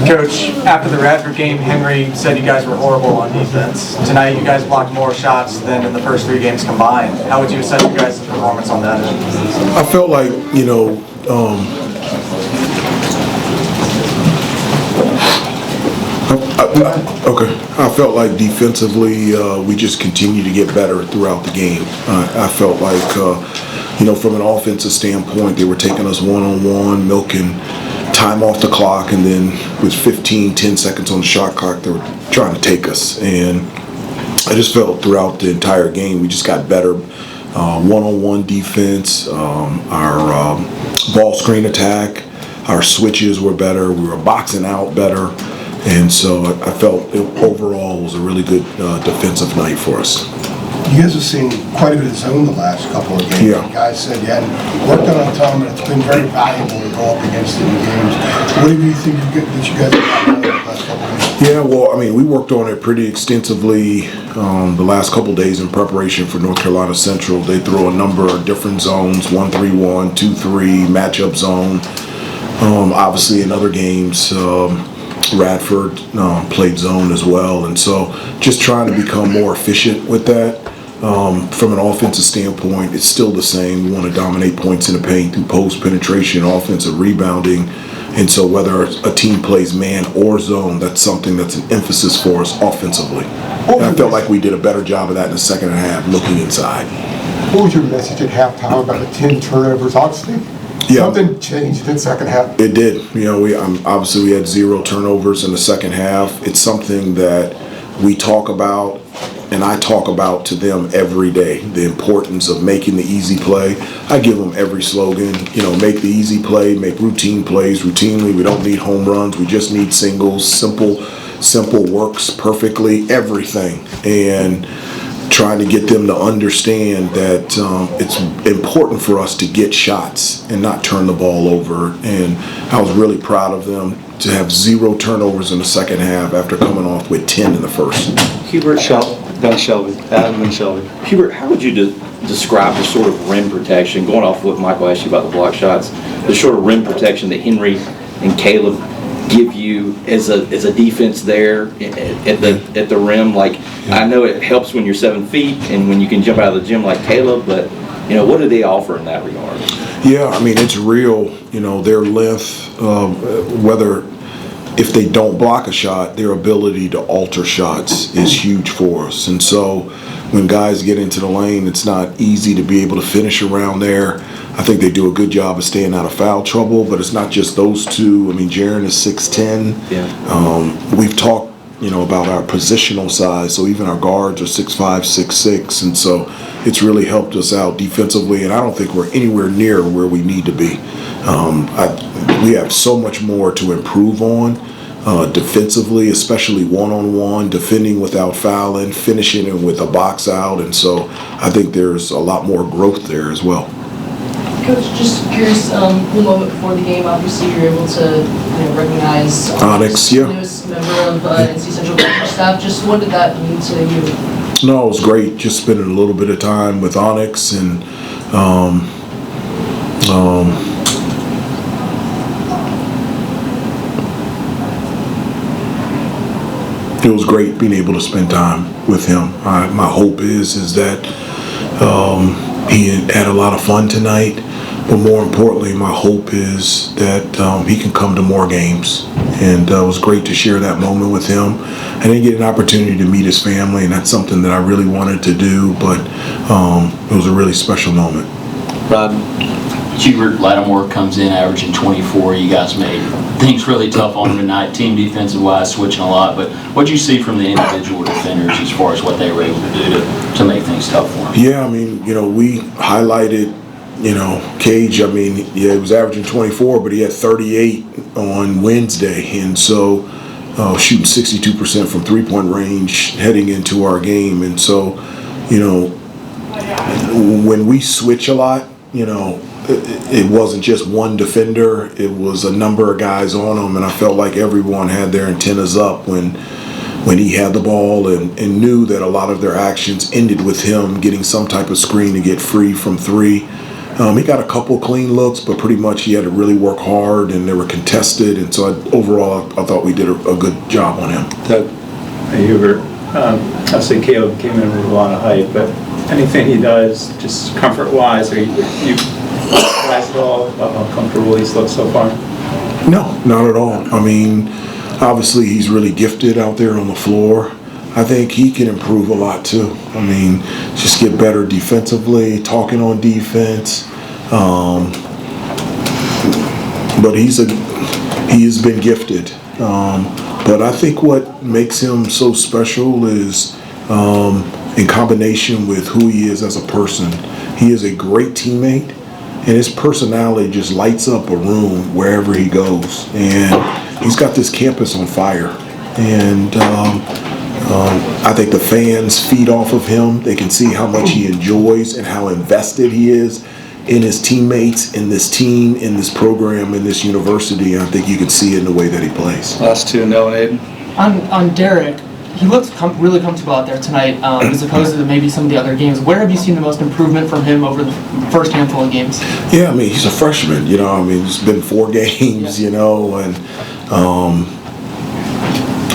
Coach, after the Radford game, Henry said you guys were horrible on defense. Tonight, you guys blocked more shots than in the first 3 games combined. How would you assess your guys' performance on that end? I felt like, I felt like defensively we just continued to get better throughout the game. I felt like, from an offensive standpoint, they were taking us one-on-one, milking time off the clock, and then with 10 seconds on the shot clock, they were trying to take us. And I just felt throughout the entire game we just got better. One-on-one defense, our ball screen attack, our switches were better. We were boxing out better. And so I felt overall was a really good defensive night for us. You guys have seen quite a bit of zone the last couple of games. Yeah. You guys said you hadn't worked on it, and it's been very valuable to go up against it in games. What do you think that you guys have done the last couple of games? Yeah, well, we worked on it pretty extensively the last couple of days in preparation for North Carolina Central. They throw a number of different zones, 1-3-1, 2-3, matchup zone. Obviously in other games, Radford played zone as well, and so just trying to become more efficient with that. From an offensive standpoint, it's still the same. We want to dominate points in the paint through post penetration, offensive rebounding, and so whether a team plays man or zone, that's something that's an emphasis for us offensively. And I felt like we did a better job of that in the second half, looking inside. What was your message at halftime about the 10 turnovers? Obviously, something changed in the second half. It did. Obviously we had 0 turnovers in the second half. It's something that we talk about, and I talk about to them every day, the importance of making the easy play. I give them every slogan, make the easy play, make routine plays routinely. We don't need home runs. We just need singles. Simple works perfectly, everything. And trying to get them to understand that it's important for us to get shots and not turn the ball over. And I was really proud of them to have 0 turnovers in the second half after coming off with 10 in the first. Hubert, Adam and Shelby. Hubert, how would you describe the sort of rim protection, going off what Michael asked you about the block shots, the sort of rim protection that Henry and Caleb give you as a defense there at the rim? Like, I know it helps when you're 7 feet and when you can jump out of the gym like Caleb, but what do they offer in that regard? Yeah, it's real. Their length, whether if they don't block a shot, their ability to alter shots is huge for us. And so when guys get into the lane, it's not easy to be able to finish around there. I think they do a good job of staying out of foul trouble, but it's not just those two. Jaren is 6'10". Yeah. We've talked, about our positional size, so even our guards are 6'5", 6'6", and so it's really helped us out defensively, and I don't think we're anywhere near where we need to be. We have so much more to improve on defensively, especially one-on-one, defending without fouling, finishing it with a box out, and so I think there's a lot more growth there as well. Coach, just curious, the moment before the game, obviously you were able to recognize Onyx, newest member of NC Central coaching staff. Just what did that mean to you? No, it was great. Just spending a little bit of time with Onyx, and it was great being able to spend time with him. My hope is that he had a lot of fun tonight, but more importantly, my hope is that he can come to more games. And it was great to share that moment with him. I didn't get an opportunity to meet his family, and that's something that I really wanted to do, but it was a really special moment. Rob, Hubert Lattimore comes in averaging 24. You guys made things really tough on him tonight, team defensive-wise, switching a lot. But what did you see from the individual defenders as far as what they were able to do to make things tough for him? Yeah, we highlighted, Cage. He was averaging 24, but he had 38 on Wednesday. And so shooting 62% from three-point range heading into our game. And so, when we switch a lot, it wasn't just one defender, it was a number of guys on him, and I felt like everyone had their antennas up when he had the ball and knew that a lot of their actions ended with him getting some type of screen to get free from three. He got a couple clean looks, but pretty much he had to really work hard, and they were contested. And so overall, I thought we did a good job on him. Doug. Hey, Hubert. Obviously, Caleb came in with a lot of hype, but anything he does, just comfort-wise, are you guys at all about how comfortable he's looked so far? No, not at all. I mean, obviously he's really gifted out there on the floor. I think he can improve a lot too. I mean, just get better defensively, talking on defense. But he has been gifted. But I think what makes him so special is in combination with who he is as a person. He is a great teammate, and his personality just lights up a room wherever he goes. And he's got this campus on fire. And I think the fans feed off of him. They can see how much he enjoys and how invested he is in his teammates, in this team, in this program, in this university. I think you can see it in the way that he plays. Last two, Noah and Aiden. On Derek, he looks really comfortable out there tonight, as opposed to maybe some of the other games. Where have you seen the most improvement from him over the first handful of games? Yeah, I mean, he's a freshman, you know. I mean, it's been 4 games, you know, and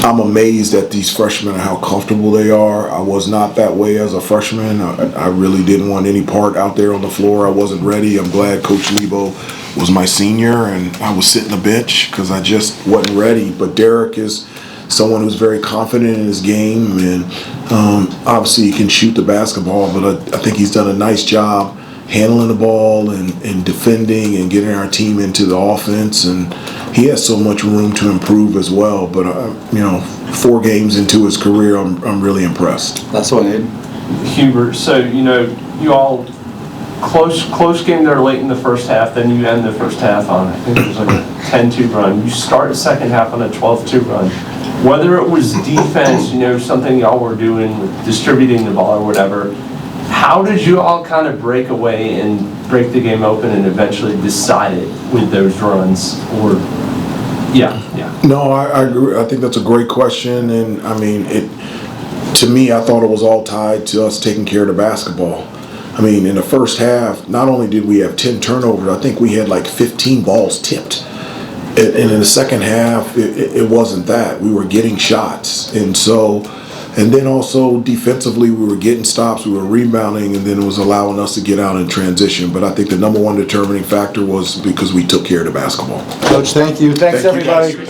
I'm amazed at these freshmen and how comfortable they are. I was not that way as a freshman. I really didn't want any part out there on the floor. I wasn't ready. I'm glad Coach Lebo was my senior, and I was sitting the bench because I just wasn't ready. But Derek is someone who's very confident in his game, and obviously he can shoot the basketball, but I think he's done a nice job handling the ball and defending and getting our team into the offense, and he has so much room to improve as well. But you know, 4 games into his career, I'm really impressed. Last one, Aiden. Hubert, so you know, you all close game there late in the first half, then you end the first half on, I think it was like a 10-2 run. You start the second half on a 12-2 run. Whether it was defense, you know, something y'all were doing with distributing the ball or whatever, how did you all kind of break away and break the game open and eventually decide it with those runs? Or No, I agree. I think that's a great question, and I mean, to me, I thought it was all tied to us taking care of the basketball. I mean, in the first half, not only did we have 10 turnovers, I think we had like 15 balls tipped. And in the second half, it wasn't that. We were getting shots. And then also defensively, we were getting stops, we were rebounding, and then it was allowing us to get out and transition. But I think the number one determining factor was because we took care of the basketball. Coach, thank you. Thanks, everybody.